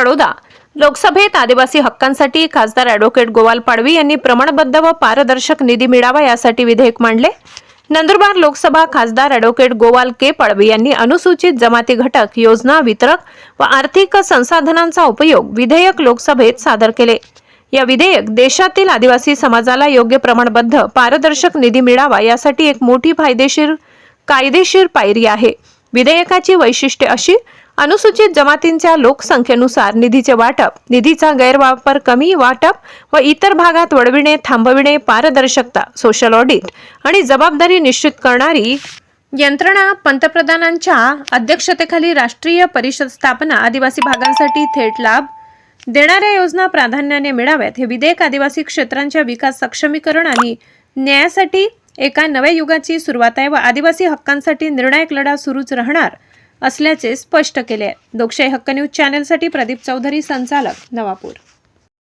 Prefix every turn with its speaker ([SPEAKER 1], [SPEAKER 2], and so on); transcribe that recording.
[SPEAKER 1] बडोदा लोकसभेत आदिवासी हक्कांसाठी खासदार ॲडव्होकेट गोवाल पाडवी यांनी प्रमाणबद्ध व पारदर्शक निधी मिळावा यासाठी विधेयक मांडले। नंदुरबार लोकसभा खासदार ॲडव्होकेट गोवाल के पाडवी यांनी अनुसूचित जमाती घटक योजना वितरक व आर्थिक संसाधनांचा उपयोग विधेयक लोकसभेत सादर केले। या विधेयक देशातील आदिवासी समाजाला योग्य प्रमाणबद्ध पारदर्शक निधी मिळावा यासाठी एक मोठी कायदेशीर पायरी आहे। विधेयकाची वैशिष्ट्ये अशी: अनुसूचित जमातींच्या लोकसंख्येनुसार निधीचे वाटप, निधीचा गैरवापर, कमी वाटप व इतर भागात वळविणे थांबविणे, पारदर्शकता, सोशल ऑडिट आणि जबाबदारी निश्चित करणारी यंत्रणा, पंतप्रधानांच्या अध्यक्षतेखाली राष्ट्रीय परिषद स्थापना, आदिवासी भागांसाठी थेट लाभ देणाऱ्या योजना प्राधान्याने मिळाव्यात। हे विधेयक आदिवासी क्षेत्रांच्या विकास, सक्षमीकरण आणि न्यायासाठी एका नव्या युगाची सुरुवात आहे व आदिवासी हक्कांसाठी निर्णायक लढा सुरूच राहणार असल्याचे स्पष्ट केले आहे। लोकशाही हक्क न्यूज चॅनलसाठी प्रदीप चौधरी, संचालक, नवापूर।